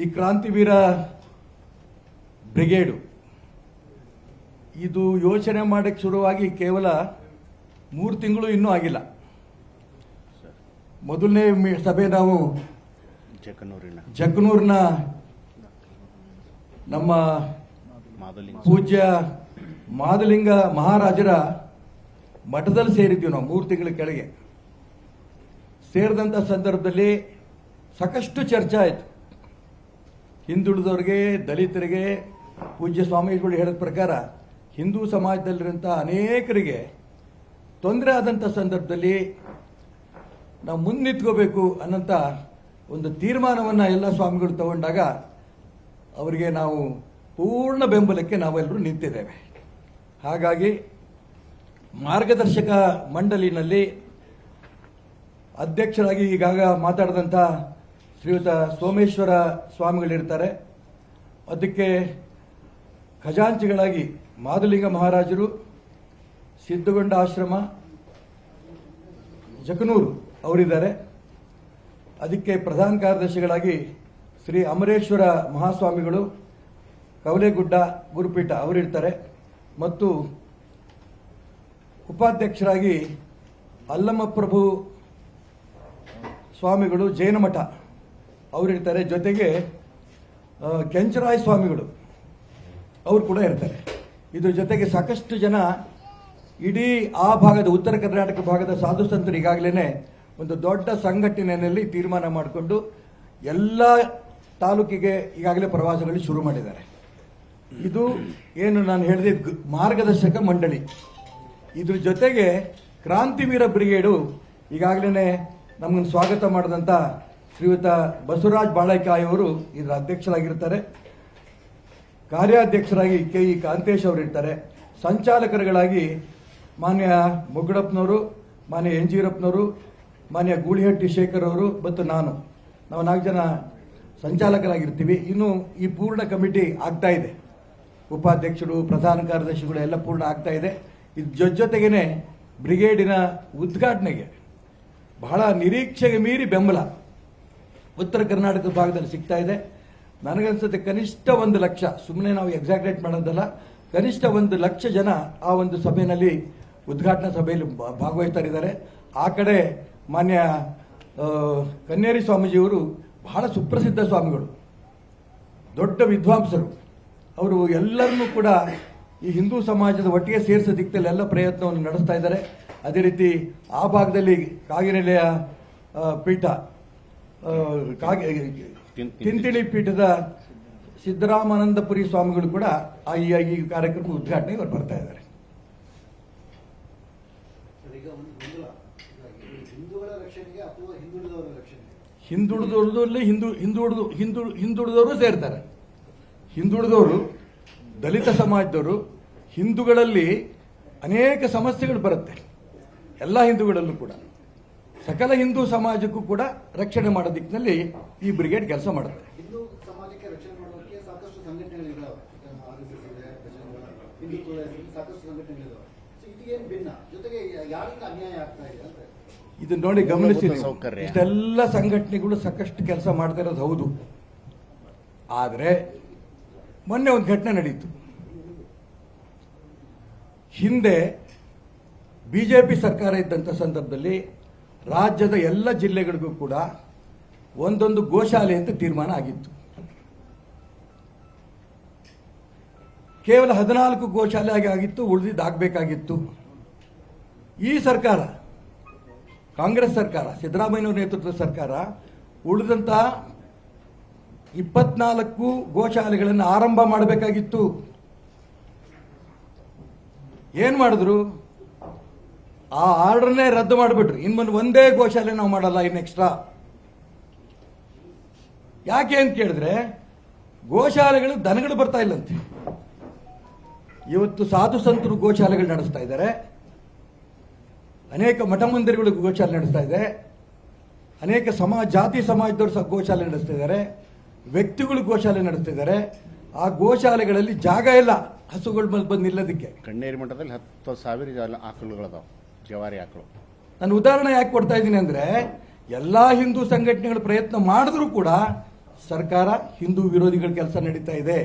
ಈ ಕ್ರಾಂತಿವೀರ ಬ್ರಿಗೇಡು ಇದು ಯೋಚನೆ ಮಾಡಕ್ಕೆ ಶುರುವಾಗಿ ಕೇವಲ 3 ತಿಂಗಳು ಇನ್ನೂ ಆಗಿಲ್ಲ. ಮೊದಲನೇ ಸಭೆ ನಾವು ಜಕ್ಕನೂರಿನ ನಮ್ಮ ಪೂಜ್ಯ ಮಾದಲಿಂಗ ಮಹಾರಾಜರ ಮಠದಲ್ಲಿ ಸೇರಿದ್ವಿ ನಾವು 3 ತಿಂಗಳ ಕೆಳಗೆ. ಸೇರಿದಂಥ ಸಂದರ್ಭದಲ್ಲಿ ಸಾಕಷ್ಟು ಚರ್ಚೆ ಆಯಿತು. ಹಿಂದುಳಿದವರಿಗೆ, ದಲಿತರಿಗೆ ಪೂಜ್ಯ ಸ್ವಾಮೀಜಿಗಳು ಹೇಳಿದ ಪ್ರಕಾರ ಹಿಂದೂ ಸಮಾಜದಲ್ಲಿರುವಂಥ ಅನೇಕರಿಗೆ ತೊಂದರೆ ಆದಂಥ ಸಂದರ್ಭದಲ್ಲಿ ನಾವು ಮುನ್ನಿಟ್ಕೋಬೇಕು ಅನ್ನೋಂಥ ಒಂದು ತೀರ್ಮಾನವನ್ನು ಎಲ್ಲ ಸ್ವಾಮಿಗಳು ತಗೊಂಡಾಗ ಅವರಿಗೆ ನಾವು ಪೂರ್ಣ ಬೆಂಬಲಕ್ಕೆ ನಾವೆಲ್ಲರೂ ನಿಂತಿದ್ದೇವೆ. ಹಾಗಾಗಿ ಮಾರ್ಗದರ್ಶಕ ಮಂಡಳಿನಲ್ಲಿ ಅಧ್ಯಕ್ಷರಾಗಿ ಈಗಾಗ ಮಾತಾಡಿದಂಥ ಶ್ರೀಯುತ ಸೋಮೇಶ್ವರ ಸ್ವಾಮಿಗಳಿರ್ತಾರೆ. ಅದಕ್ಕೆ ಖಜಾಂಚಿಗಳಾಗಿ ಮಾದಲಿಂಗ ಮಹಾರಾಜರು, ಸಿದ್ಧಗೊಂಡ ಆಶ್ರಮ, ಜಕನೂರು ಅವರಿದ್ದಾರೆ. ಅದಕ್ಕೆ ಪ್ರಧಾನ ಕಾರ್ಯದರ್ಶಿಗಳಾಗಿ ಶ್ರೀ ಅಮರೇಶ್ವರ ಮಹಾಸ್ವಾಮಿಗಳು, ಕವಲೆಗುಡ್ಡ ಗುರುಪೀಠ ಅವರಿರ್ತಾರೆ. ಮತ್ತು ಉಪಾಧ್ಯಕ್ಷರಾಗಿ ಅಲ್ಲಮಪ್ರಭು ಸ್ವಾಮಿಗಳು, ಜೈನ ಮಠ ಅವರಿರ್ತಾರೆ. ಜೊತೆಗೆ ಕೆಂಚರಾಯ ಸ್ವಾಮಿಗಳು ಅವರು ಕೂಡ ಇರ್ತಾರೆ. ಇದ್ರ ಜೊತೆಗೆ ಸಾಕಷ್ಟು ಜನ ಇಡೀ ಆ ಭಾಗದ ಉತ್ತರ ಕರ್ನಾಟಕ ಭಾಗದ ಸಾಧು ಸಂತರು ಈಗಾಗಲೇ ಒಂದು ದೊಡ್ಡ ಸಂಘಟನೆಯಲ್ಲಿ ತೀರ್ಮಾನ ಮಾಡಿಕೊಂಡು ಎಲ್ಲ ತಾಲೂಕಿಗೆ ಈಗಾಗಲೇ ಪ್ರವಾಸಗಳು ಶುರು ಮಾಡಿದ್ದಾರೆ. ಇದು ಏನು ನಾನು ಹೇಳಿದ ಮಾರ್ಗದರ್ಶಕ ಮಂಡಳಿ. ಇದ್ರ ಜೊತೆಗೆ ಕ್ರಾಂತಿವೀರ ಬ್ರಿಗೇಡು ಈಗಾಗಲೇ ನಮ್ಮನ್ನು ಸ್ವಾಗತ ಮಾಡಿದಂಥ ಶ್ರೀಯುತ ಬಸವರಾಜ್ ಬಾಳಕಾಯಿ ಅವರು ಇದರ ಅಧ್ಯಕ್ಷರಾಗಿರ್ತಾರೆ. ಕಾರ್ಯಾಧ್ಯಕ್ಷರಾಗಿ ಕೆ.ಇ. ಕಾಂತೇಶ್ ಅವರು ಇರ್ತಾರೆ. ಸಂಚಾಲಕರುಗಳಾಗಿ ಮಾನ್ಯ ಮುಗ್ಗಡಪ್ಪನವರು, ಮಾನ್ಯ ಎಂಜೀರಪ್ಪನವರು, ಮಾನ್ಯ ಗೂಳಿಹಟ್ಟಿ ಶೇಖರ್ ಅವರು ಮತ್ತು ನಾವು 4 ಜನ ಸಂಚಾಲಕರಾಗಿರ್ತೀವಿ. ಇನ್ನು ಈ ಪೂರ್ಣ ಕಮಿಟಿ ಆಗ್ತಾ ಇದೆ. ಉಪಾಧ್ಯಕ್ಷರು, ಪ್ರಧಾನ ಕಾರ್ಯದರ್ಶಿಗಳು ಎಲ್ಲ ಪೂರ್ಣ ಆಗ್ತಾ ಇದೆ. ಇದ್ರ ಜೊತೆಗೇನೆ ಬ್ರಿಗೇಡಿನ ಉದ್ಘಾಟನೆಗೆ ಬಹಳ ನಿರೀಕ್ಷೆಗೆ ಮೀರಿ ಬೆಂಬಲ ಉತ್ತರ ಕರ್ನಾಟಕ ಭಾಗದಲ್ಲಿ ಸಿಗ್ತಾ ಇದೆ. ನನಗನ್ಸುತ್ತೆ ಕನಿಷ್ಠ 1 ಲಕ್ಷ, ಸುಮ್ಮನೆ ನಾವು ಎಕ್ಸಾಕ್ರೇಟ್ ಮಾಡೋದಲ್ಲ, ಕನಿಷ್ಠ 1 ಲಕ್ಷ ಜನ ಆ ಒಂದು ಸಭೆಯಲ್ಲಿ, ಉದ್ಘಾಟನಾ ಸಭೆಯಲ್ಲಿ ಭಾಗವಹಿಸ್ತಾ. ಆ ಕಡೆ ಮಾನ್ಯ ಕನ್ನೇರಿ ಸ್ವಾಮೀಜಿಯವರು ಬಹಳ ಸುಪ್ರಸಿದ್ಧ ಸ್ವಾಮಿಗಳು, ದೊಡ್ಡ ವಿದ್ವಾಂಸರು. ಅವರು ಎಲ್ಲರನ್ನೂ ಕೂಡ ಈ ಹಿಂದೂ ಸಮಾಜದ ಒಟ್ಟಿಗೆ ಸೇರಿಸೋ ದಿಕ್ಕಲ್ಲಿ ಎಲ್ಲ ಪ್ರಯತ್ನವನ್ನು ನಡೆಸ್ತಾ ಇದ್ದಾರೆ. ಅದೇ ರೀತಿ ಆ ಭಾಗದಲ್ಲಿ ಕಾಗಿನೆಲೆಯ ಪೀಠ, ತಿಂತಿಳಿ ಪೀಠದ ಸಿದ್ದರಾಮಾನಂದಪುರಿ ಸ್ವಾಮಿಗಳು ಕೂಡ ಈ ಕಾರ್ಯಕ್ರಮ ಉದ್ಘಾಟನೆಗೆ ಅವರು ಬರ್ತಾ ಇದ್ದಾರೆ. ಹಿಂದುಳಿದವರಲ್ಲಿ ಹಿಂದುಳಿದವರು ಸೇರ್ತಾರೆ. ಹಿಂದುಳಿದವರು, ದಲಿತ ಸಮಾಜದವರು, ಹಿಂದೂಗಳಲ್ಲಿ ಅನೇಕ ಸಮಸ್ಯೆಗಳು ಬರುತ್ತೆ. ಎಲ್ಲ ಹಿಂದೂಗಳಲ್ಲೂ ಕೂಡ, ಸಕಲ ಹಿಂದೂ ಸಮಾಜಕ್ಕೂ ಕೂಡ ರಕ್ಷಣೆ ಮಾಡೋ ದಿಕ್ಕಿನಲ್ಲಿ ಈ ಬ್ರಿಗೇಡ್ ಕೆಲಸ ಮಾಡುತ್ತೆ. ಹಿಂದೂ ಸಮಾಜಕ್ಕೆ ರಕ್ಷಣೆ ಮಾಡೋದಕ್ಕೆ ಸಾಕಷ್ಟು ಸಂಘಟನೆಗಳಿದ್ದಾವೆ, ಸಾಕಷ್ಟು ಸಂಘಟನೆಗಳಿದ್ದಾವೆ. ಇದಕ್ಕೇನು ಭಿನ್ನ, ಜೊತೆಗೆ ಯಾರಿಂದ ಅನ್ಯಾಯ ಆಗ್ತಾ ಇದೆ ಅಂತ ಇದನ್ನ ನೋಡಿ ಗಮನಿಸಿ. ಇಷ್ಟೆಲ್ಲ ಸಂಘಟನೆಗಳು ಸಾಕಷ್ಟು ಕೆಲಸ ಮಾಡ್ತಾ ಇರೋದು ಹೌದು. ಆದರೆ ಮೊನ್ನೆ ಒಂದು ಘಟನೆ ನಡೀತು. ಹಿಂದೆ ಬಿಜೆಪಿ ಸರ್ಕಾರ ಇದ್ದಂಥ ಸಂದರ್ಭದಲ್ಲಿ ರಾಜ್ಯದ ಎಲ್ಲ ಜಿಲ್ಲೆಗಳಿಗೂ ಕೂಡ ಒಂದೊಂದು ಗೋಶಾಲೆ ಅಂತ ತೀರ್ಮಾನ ಆಗಿತ್ತು. ಕೇವಲ 14 ಗೋಶಾಲೆ ಆಗಿತ್ತು, ಉಳಿದಿದ್ದಾಗಬೇಕಾಗಿತ್ತು. ಈ ಸರ್ಕಾರ, ಕಾಂಗ್ರೆಸ್ ಸರ್ಕಾರ, ಸಿದ್ದರಾಮಯ್ಯನವರ ನೇತೃತ್ವದ ಸರ್ಕಾರ, ಉಳಿದಂತ 24 ಗೋಶಾಲೆಗಳನ್ನು ಆರಂಭ ಮಾಡಬೇಕಾಗಿತ್ತು. ಏನ್ ಮಾಡಿದ್ರು? ಆ ಆರ್ಡರ್ನೇ ರದ್ದು ಮಾಡಿಬಿಟ್ರು. ಇನ್ಮುಂದೆ ಒಂದೇ ಗೋಶಾಲೆ ನಾವು ಮಾಡಲ್ಲ, ಇನ್ನು ಎಕ್ಸ್ಟ್ರಾ. ಯಾಕೆ ಅಂತ ಕೇಳಿದ್ರೆ ಗೋಶಾಲೆಗಳು ದನಗಳು ಬರ್ತಾ ಇಲ್ಲಂತೆ. ಇವತ್ತು ಸಾಧು ಸಂತರು ಗೋಶಾಲೆಗಳು ನಡೆಸ್ತಾ ಇದ್ದಾರೆ, ಅನೇಕ ಮಠ ಮಂದಿರಗಳು ಗೋಶಾಲೆ ನಡೆಸ್ತಾ ಇದೆ, ಅನೇಕ ಜಾತಿ ಸಮಾಜದವರು ಸಹ ಗೋಶಾಲೆ ನಡೆಸ್ತಾ ಇದ್ದಾರೆ, ವ್ಯಕ್ತಿಗಳು ಗೋಶಾಲೆ ನಡೆಸ್ತಾ ಇದ್ದಾರೆ. ಆ ಗೋಶಾಲೆಗಳಲ್ಲಿ ಜಾಗ ಇಲ್ಲ ಹಸುಗಳ ಮೇಲೆ ಬಂದು ನಿಲ್ಲೋದಕ್ಕೆ. ಕಣ್ಣೇರಿ ಮಠದಲ್ಲಿ 10,000 ಆಕಳುಗಳದಾವ, ಜವಾರಿ ಆಕಳು. ನಾನು ಉದಾಹರಣೆ ಯಾಕೆ ಕೊಡ್ತಾ ಇದ್ದೀನಿ ಅಂದ್ರೆ, ಎಲ್ಲಾ ಹಿಂದೂ ಸಂಘಟನೆಗಳು ಪ್ರಯತ್ನ ಮಾಡಿದ್ರು ಕೂಡ ಸರ್ಕಾರ ಹಿಂದೂ ವಿರೋಧಿಗಳ ಕೆಲಸ ನಡೀತಾ ಇದೆ.